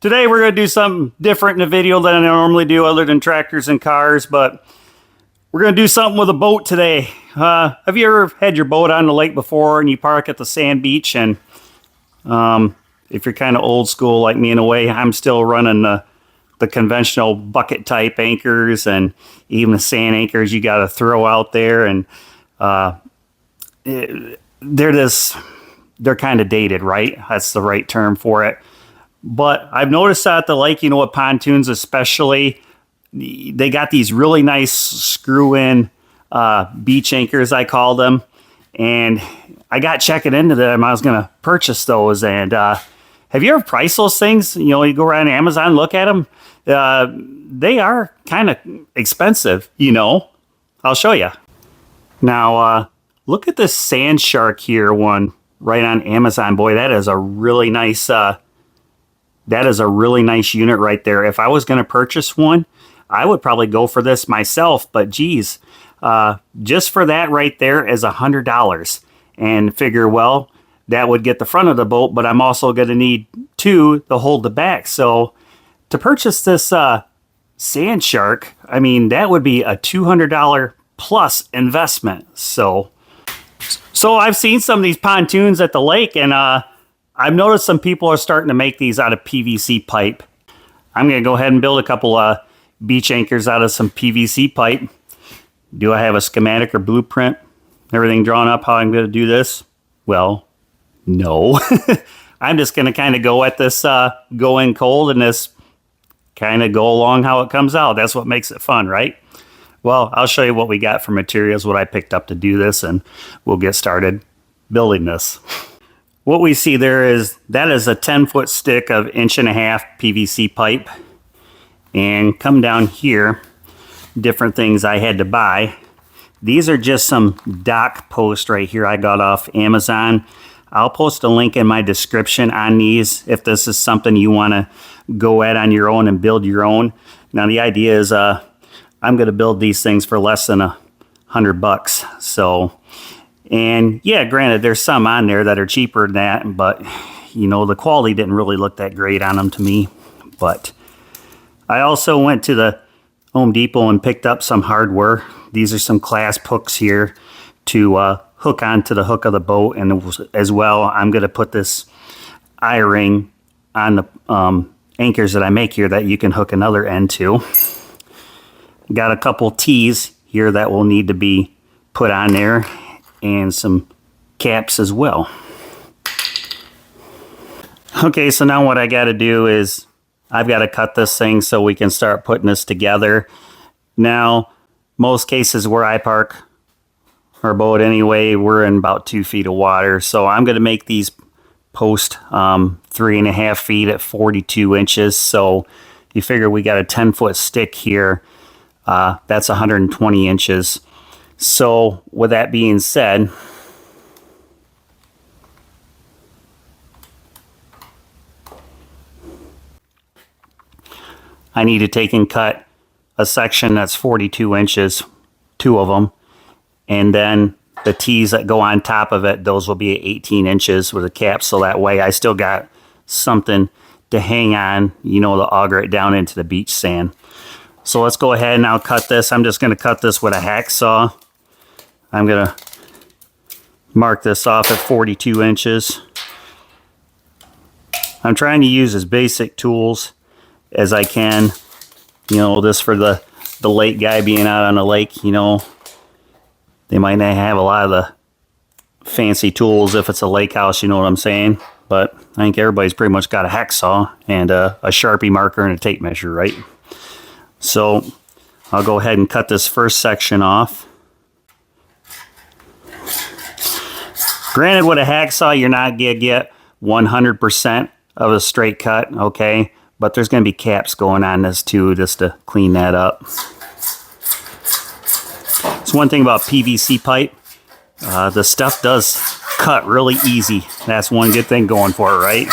Today we're going to do something different in the video than I normally do other than tractors and cars, but we're going to do something with a boat today. Have you ever had your boat on the lake before and you park at the sand beach? And if you're kind of old school like me in a way, I'm still running the conventional bucket type anchors and even the sand anchors you got to throw out there. And they're kind of dated, right? That's the right term for it. But I've noticed that at the lake, you know, with pontoons especially, they got these really nice screw-in beach anchors, I call them. And I got checking into them. I was going to purchase those. And have you ever priced those things? You know, you go around Amazon, look at them. They are kind of expensive, you know. I'll show you. Now, look at this Sand Shark here one right on Amazon. Boy, that is a really nice... that is a really nice unit right there. If I was going to purchase one, I would probably go for this myself. But geez, just for that right there is $100. And figure, well, that would get the front of the boat, but I'm also going to need two to hold the back. So to purchase this Sand Shark, I mean, that would be a $200 plus investment. So I've seen some of these pontoons at the lake, and I've noticed some people are starting to make these out of PVC pipe. I'm going to go ahead and build a couple beach anchors out of some PVC pipe. Do I have a schematic or blueprint? Everything drawn up how I'm going to do this? Well, no. I'm just going to kind of go at this, go in cold and this kind of go along how it comes out. That's what makes it fun, right? Well, I'll show you what we got for materials, what I picked up to do this, and we'll get started building this. What we see there is, that is a 10-foot stick of 1.5-inch PVC pipe. And come down here, different things I had to buy. These are just some dock posts right here I got off Amazon. I'll post a link in my description on these if this is something you want to go at on your own and build your own. Now the idea is I'm going to build these things for less than $100. So... and yeah, granted, there's some on there that are cheaper than that, but you know, the quality didn't really look that great on them to me. But I also went to the Home Depot and picked up some hardware. These are some clasp hooks here to hook onto the hook of the boat. And as well, I'm going to put this I-ring on the anchors that I make here that you can hook another end to. Got a couple T's here that will need to be put on there, and some caps as well. Okay, so now what I got to do is I've got to cut this thing so we can start putting this together. Now, most cases where I park our boat anyway, we're in about 2 feet of water. So I'm going to make these post 3.5 feet at 42 inches. So you figure we got a 10-foot stick here. That's 120 inches. So with that being said, I need to take and cut a section that's 42 inches, 2 of them, and then the T's that go on top of it, those will be 18 inches with a cap, so that way I still got something to hang on, you know, to auger it down into the beach sand. So let's go ahead and I'll cut this. I'm just going to cut this with a hacksaw. I'm going to mark this off at 42 inches. I'm trying to use as basic tools as I can. You know, this for the lake guy being out on the lake, you know, they might not have a lot of the fancy tools if it's a lake house, you know what I'm saying? But I think everybody's pretty much got a hacksaw and a Sharpie marker and a tape measure, right? So I'll go ahead and cut this first section off. Granted, with a hacksaw, you're not going to get 100% of a straight cut, okay? But there's going to be caps going on this too, just to clean that up. It's one thing about PVC pipe. The stuff does cut really easy. That's one good thing going for it, right?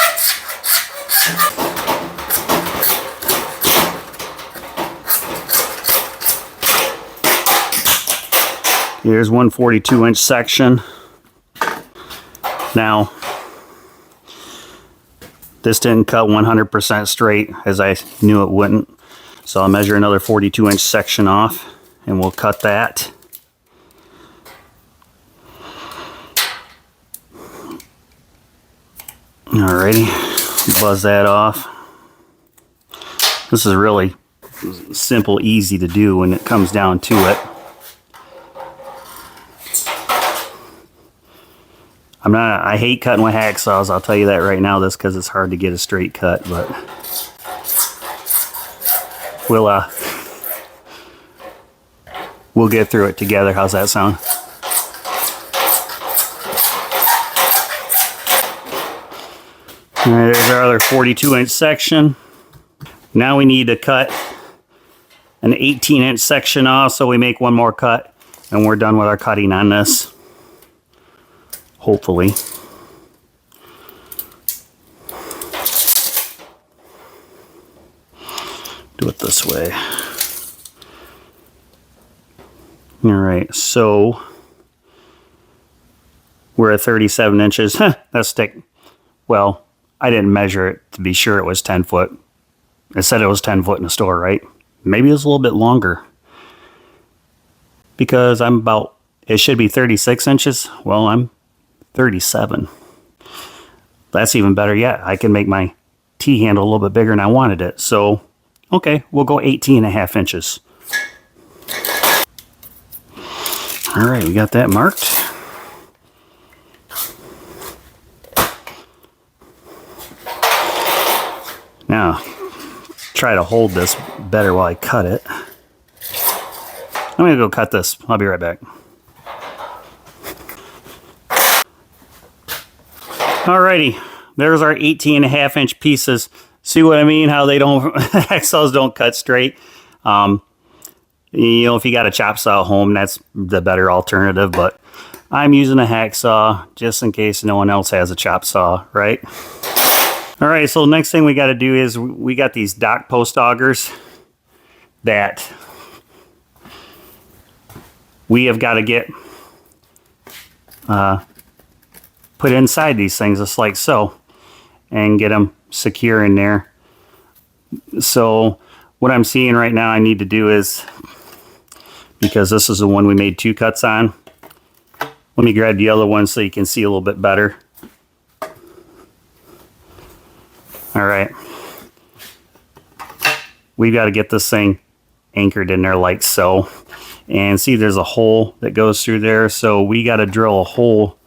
Here's one 42-inch section. Now, This didn't cut 100% straight, as I knew it wouldn't. So I'll measure another 42-inch section off, and we'll cut that. Alrighty, buzz that off. This is really simple, easy to do when it comes down to it. I hate cutting with hacksaws, I'll tell you that right now, just because it's hard to get a straight cut, but we'll get through it together. How's that sound? All right, there's our other 42-inch section. Now we need to cut an 18-inch section off, so we make one more cut, and we're done with our cutting on this. Hopefully. Do it this way. All right, so we're at 37 inches. That's thick. Well, I didn't measure it to be sure it was 10 foot. It said it was 10 foot in the store, right? Maybe it was a little bit longer. Because it should be 36 inches. Well, I'm 37. That's even better yet. I can make my T-handle a little bit bigger than I wanted it. So, okay, we'll go 18.5 inches. All right, we got that marked. Now, try to hold this better while I cut it. I'm gonna go cut this. I'll be right back. Alrighty, there's our 18.5 inch pieces. See what I mean? How they don't, hacksaws don't cut straight. You know, if you got a chop saw at home, that's the better alternative, but I'm using a hacksaw just in case no one else has a chop saw, right? Alright, so the next thing we got to do is we got these dock post augers that we have got to get put inside these things, just like so, and get them secure in there. So what I'm seeing right now I need to do is, because this is the one we made 2 cuts on, let me grab the other one so you can see a little bit better. All right, we've got to get this thing anchored in there like so, and see there's a hole that goes through there, so we got to drill a hole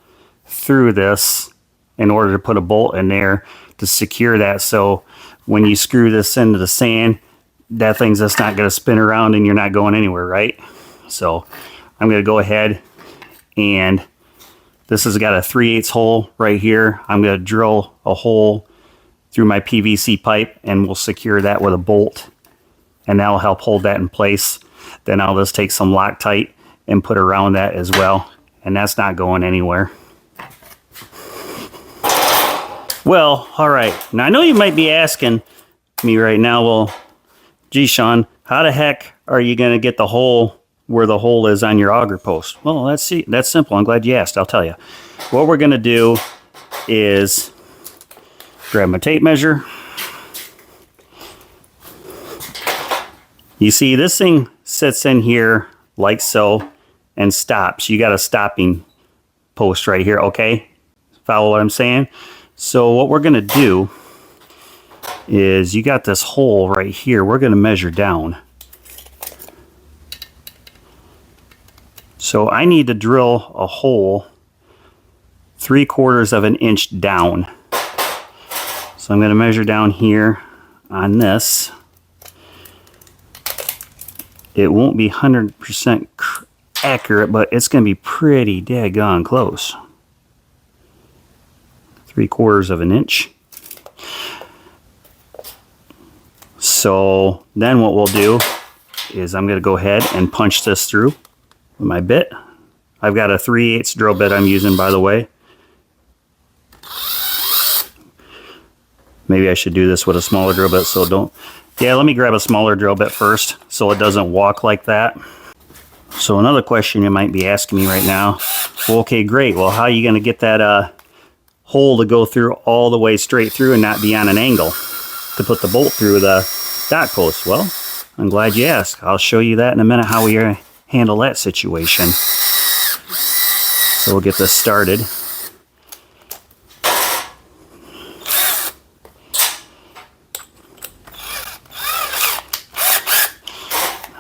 through this in order to put a bolt in there to secure that, so when you screw this into the sand, that thing's just not going to spin around and you're not going anywhere, right? So I'm going to go ahead, and this has got a 3/8 hole right here. I'm going to drill a hole through my PVC pipe, and we'll secure that with a bolt, and that'll help hold that in place. Then I'll just take some Loctite and put around that as well, and that's not going anywhere. Well, all right, now I know you might be asking me right now, well, gee, Sean, how the heck are you going to get the hole where the hole is on your auger post? Well, let's see. That's simple. I'm glad you asked. I'll tell you. What we're going to do is grab my tape measure. You see, this thing sits in here like so and stops. You got a stopping post right here, okay? Follow what I'm saying? So what we're going to do is, you got this hole right here. We're going to measure down. So I need to drill a hole 3/4 of an inch down. So I'm going to measure down here on this. It won't be 100% accurate, but it's going to be pretty daggone close. 3/4 of an inch. So then what we'll do is I'm going to go ahead and punch this through with my bit. I've got a 3/8 drill bit I'm using, by the way. Maybe I should do this with a smaller drill bit, so don't... Yeah, let me grab a smaller drill bit first so it doesn't walk like that. So another question you might be asking me right now, well, okay, great. Well, how are you going to get that hole to go through all the way straight through and not be on an angle to put the bolt through the dock post. Well, I'm glad you asked. I'll show you that in a minute, how we handle that situation. So we'll get this started.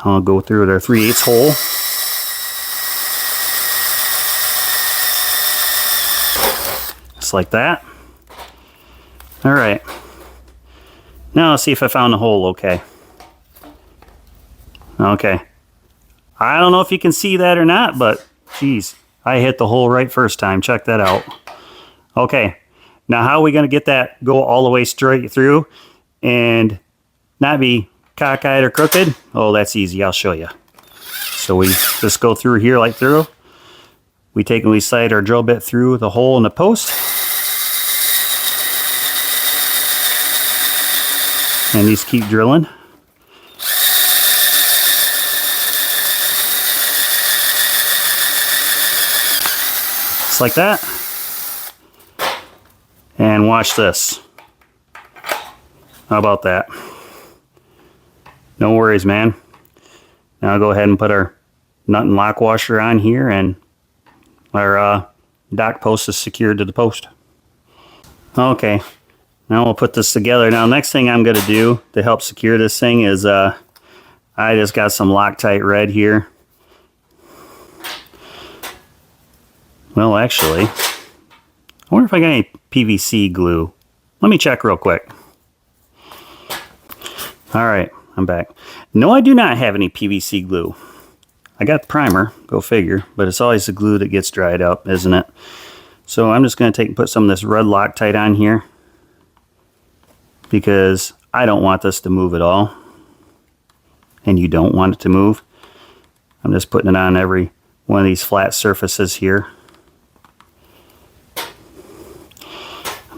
I'll go through their 3/8 hole. Just like that. All right. Now let's see if I found the hole okay. Okay. I don't know if you can see that or not, but geez, I hit the hole right first time. Check that out. Okay. Now how are we going to get that go all the way straight through and not be cockeyed or crooked? Oh, that's easy. I'll show you. So we just go through here like through. We take and we slide our drill bit through the hole in the post. And just keep drilling. Just like that. And watch this. How about that? No worries, man. Now I'll go ahead and put our nut and lock washer on here, and our dock post is secured to the post. Okay, now we'll put this together. Now next thing I'm going to do to help secure this thing is I just got some Loctite red here. Well, actually, I wonder if I got any PVC glue. Let me check real quick. All right, I'm back. No, I do not have any PVC glue. I got primer, go figure, but it's always the glue that gets dried up, isn't it? So I'm just going to take and put some of this red Loctite on here because I don't want this to move at all, and you don't want it to move. I'm just putting it on every one of these flat surfaces here.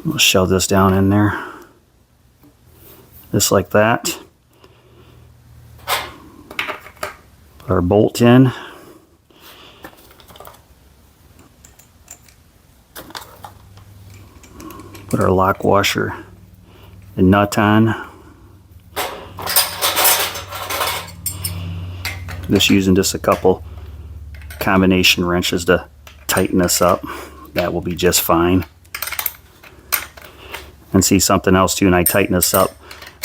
We'll shove this down in there, just like that. Put our bolt in. Put our lock washer and nut on. Just using just a couple combination wrenches to tighten this up. That will be just fine. And see something else too, and I tighten this up,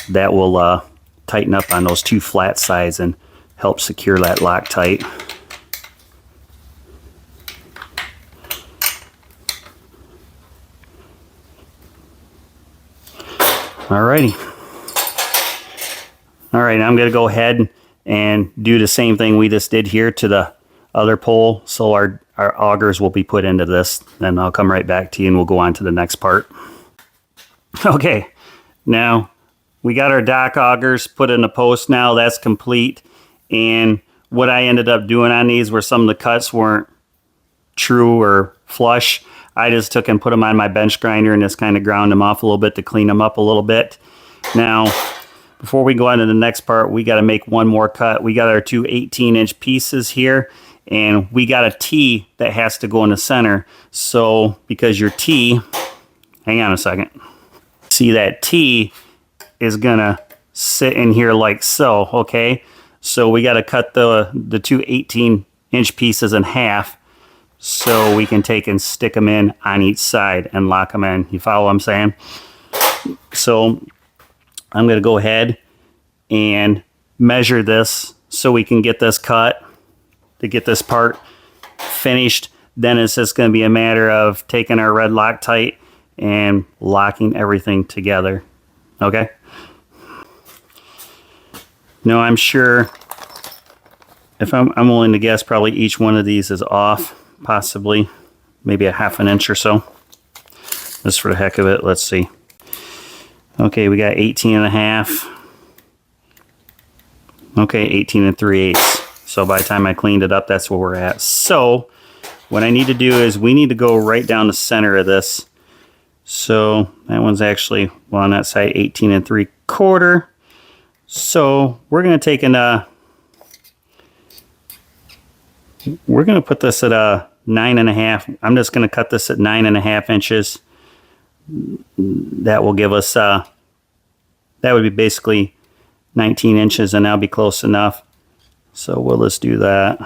that will tighten up on those two flat sides and help secure that Loctite. Alrighty. Alright, I'm going to go ahead and do the same thing we just did here to the other pole, so our augers will be put into this. Then I'll come right back to you and we'll go on to the next part. Okay, now we got our dock augers put in the post now. That's complete. And what I ended up doing on these, where some of the cuts weren't true or flush, I just took and put them on my bench grinder and just kind of ground them off a little bit to clean them up a little bit. Now, before we go on to the next part, we got to make one more cut. We got our two 18-inch pieces here, and we got a T that has to go in the center. So, because your T, hang on a second. See, that T is gonna sit in here like so, okay? So we got to cut the two 18-inch pieces in half so we can take and stick them in on each side and lock them in. You follow what I'm saying? So I'm gonna go ahead and measure this so we can get this cut to get this part finished. Then it's just gonna be a matter of taking our red Loctite and locking everything together. Okay? Now I'm sure, if I'm willing to guess, probably each one of these is off, possibly maybe a half an inch or so. Just for the heck of it, let's see. Okay, we got 18 and a half. Okay, 18 and 3/8. So by the time I cleaned it up, that's where we're at. So what I need to do is we need to go right down the center of this. So that one's actually, well, on that side, 18 and 3/4. So we're going to take and we're going to put this at a 9.5. I'm just going to cut this at 9.5 inches that will give us, that would be basically 19 inches, and that'll be close enough. So we'll just do that.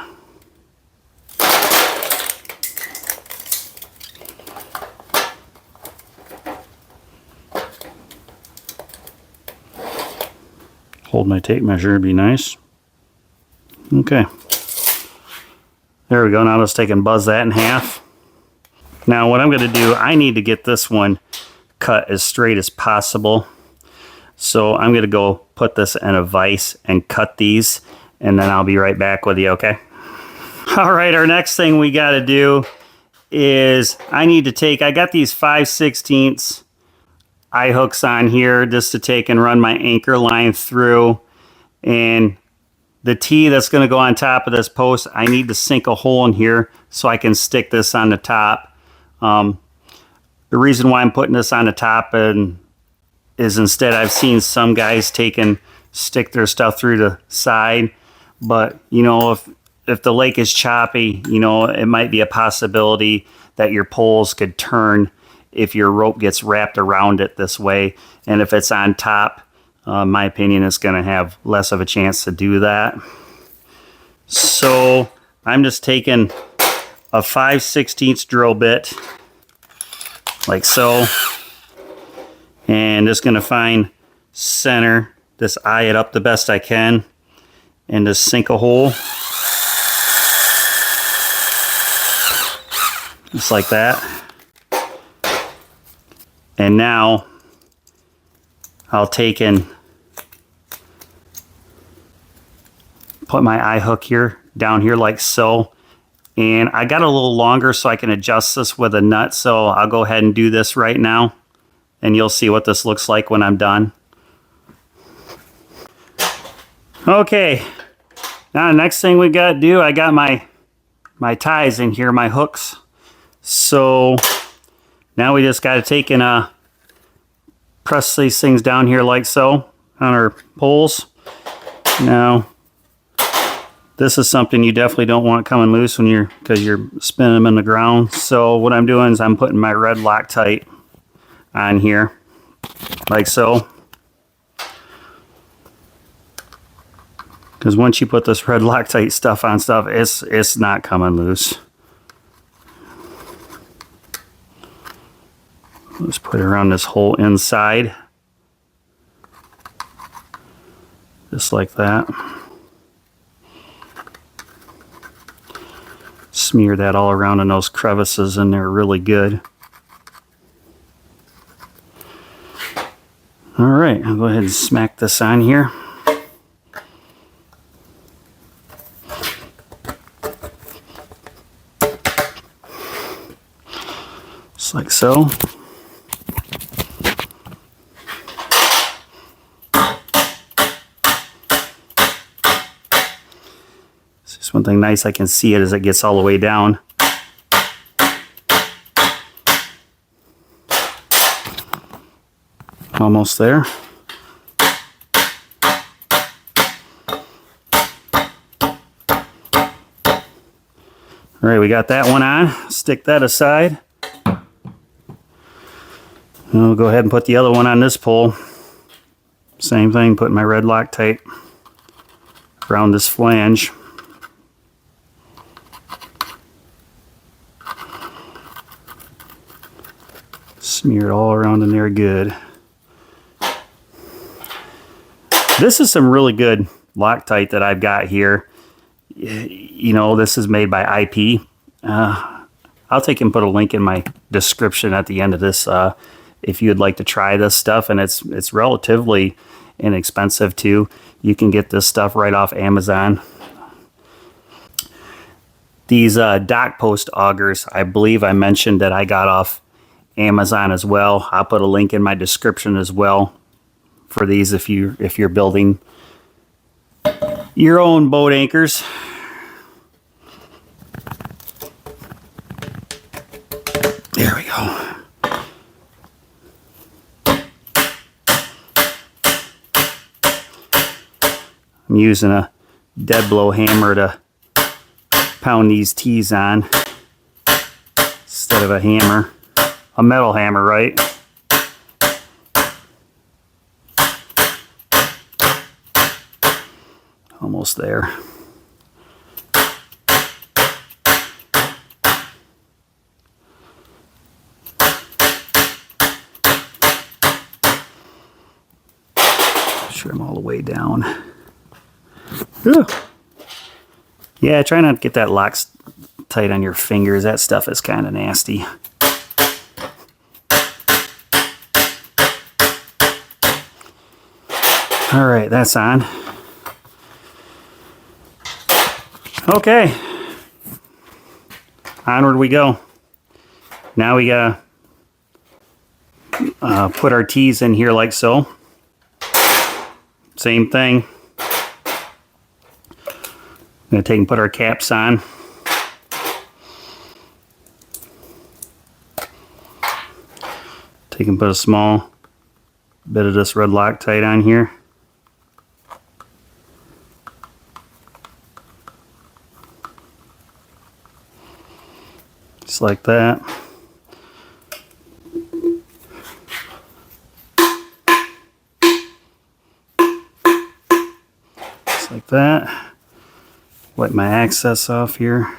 Hold my tape measure, it'd be nice. Okay. There we go. Now let's take and buzz that in half. Now what I'm going to do, I need to get this one cut as straight as possible. So I'm going to go put this in a vise and cut these, and then I'll be right back with you, okay? All right, our next thing we got to do is I need to take, I got these 5/16 eye hooks on here just to take and run my anchor line through, and the T that's going to go on top of this post, I need to sink a hole in here so I can stick this on the top. The reason why I'm putting this on the top is instead I've seen some guys stick their stuff through the side, but you know, if the lake is choppy, you know, it might be a possibility that your poles could turn if your rope gets wrapped around it this way. And if it's on top, in my opinion, it's going to have less of a chance to do that. So I'm just taking a 5/16 drill bit, like so, and just going to find center, just eye it up the best I can, and just sink a hole. Just like that. And now I'll take and put my eye hook here, down here like so. And I got a little longer so I can adjust this with a nut. So I'll go ahead and do this right now, and you'll see what this looks like when I'm done. Okay, now the next thing we got to do, I got my ties in here, my hooks. So now we just got to take and press these things down here like so on our poles. Now this is something you definitely don't want coming loose when because you're spinning them in the ground. So what I'm doing is I'm putting my red Loctite on here like so. Because once you put this red Loctite stuff on stuff, it's not coming loose. Let's put it around this whole inside. Just like that. Smear that all around in those crevices in there really good. Alright, I'll go ahead and smack this on here. Just like so. Just one thing nice, I can see it as it gets all the way down. Almost there. All right, we got that one on. Stick that aside. And we'll go ahead and put the other one on this pole. Same thing, putting my red Loctite around this flange. Smear it all around in there good. This is some really good Loctite that I've got here. You know, this is made by IP. I'll take and put a link in my description at the end of this if you'd like to try this stuff, and it's relatively inexpensive too. You can get this stuff right off Amazon. These dock post augers, I believe I mentioned that I got off Amazon as well. I'll put a link in my description as well for these if you're building your own boat anchors. There we go. I'm using a dead blow hammer to pound these T's on instead of a hammer. A metal hammer, right? Almost there. Trim all the way down. Whew. Yeah, try not to get that lock tight on your fingers. That stuff is kind of nasty. All right, that's on. Okay. Onward we go. Now we gotta put our T's in here like so. Same thing. I'm gonna take and put our caps on. Take and put a small bit of this red Loctite on here. Just like that. Just like that. Wipe my access off here.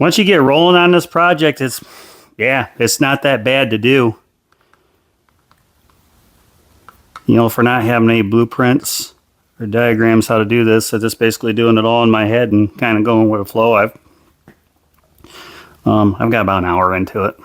Once you get rolling on this project, it's not that bad to do. You know, for not having any blueprints or diagrams how to do this, I'm just basically doing it all in my head and kind of going with the flow. I've got about an hour into it.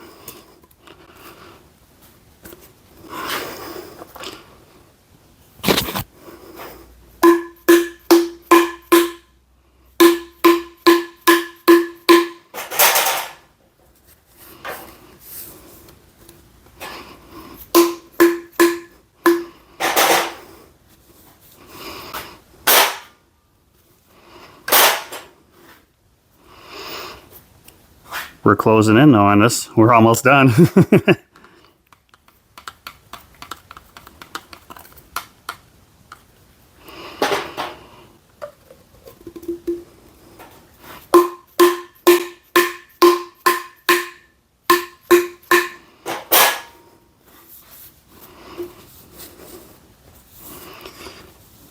We're closing in though on this. We're almost done.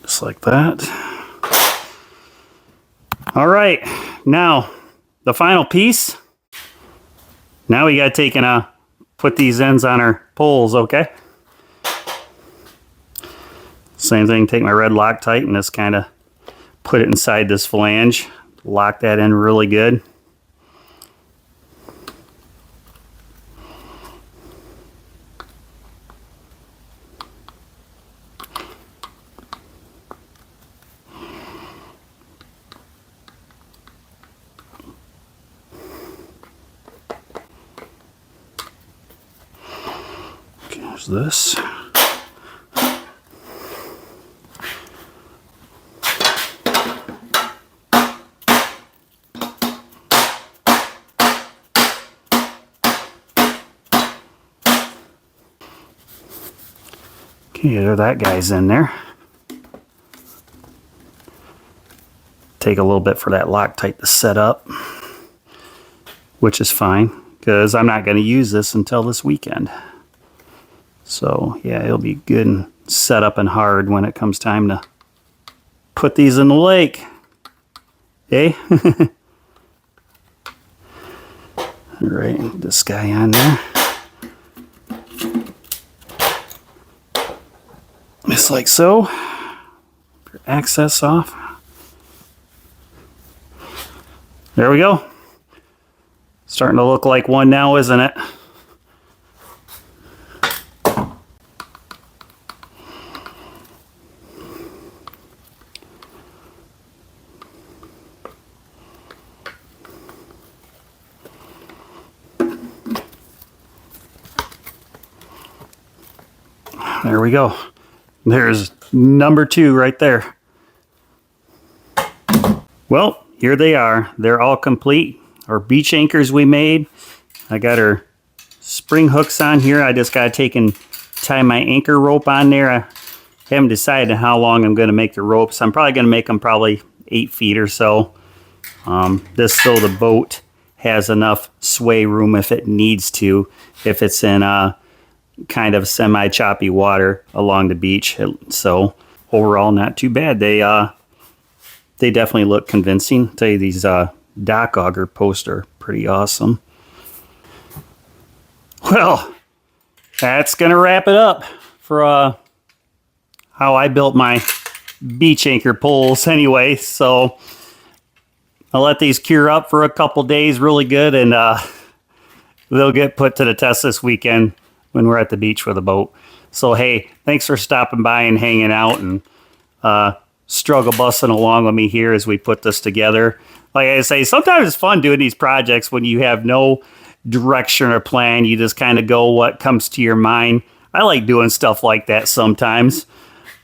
Just like that. All right, now the final piece. Now we got to take and put these ends on our poles, okay? Same thing, take my red Loctite and just kind of put it inside this flange. Lock that in really good. There's this. Okay, there that guy's in there. Take a little bit for that Loctite to set up, which is fine because I'm not going to use this until this weekend. So yeah, it'll be good and set up and hard when it comes time to put these in the lake. Okay? All right, this guy on there. Just like so. Access off. There we go. Starting to look like one now, isn't it? There we go. There's number 2 right there. Well, here they are. They're all complete. Our beach anchors we made. I got our spring hooks on here. I just got to take and tie my anchor rope on there. I haven't decided how long I'm going to make the ropes. I'm probably going to make them probably 8 feet or so. This so the boat has enough sway room if it needs to, if it's in kind of semi-choppy water along the beach. So overall, not too bad. They definitely look convincing. I'll tell you, these dock auger posts are pretty awesome. Well, that's gonna wrap it up for how I built my beach anchor poles anyway. So I'll let these cure up for a couple days really good, and they'll get put to the test this weekend when we're at the beach with a boat. So hey, thanks for stopping by and hanging out and struggle busting along with me here as we put this together. Like I say, sometimes it's fun doing these projects when you have no direction or plan. You just kind of go what comes to your mind. I like doing stuff like that sometimes.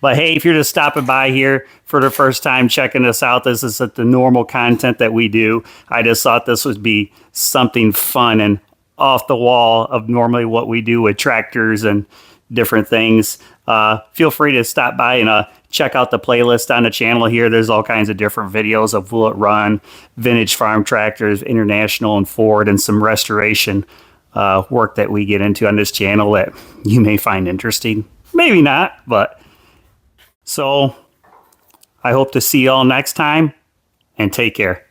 But hey, if you're just stopping by here for the first time checking us out, this isn't the normal content that we do. I just thought this would be something fun and off the wall of normally what we do with tractors and different things. Feel free to stop by and check out the playlist on the channel here. There's all kinds of different videos of Will It Run, vintage farm tractors, international and Ford, and some restoration work that we get into on this channel that you may find interesting. Maybe not, but so I hope to see you all next time, and take care.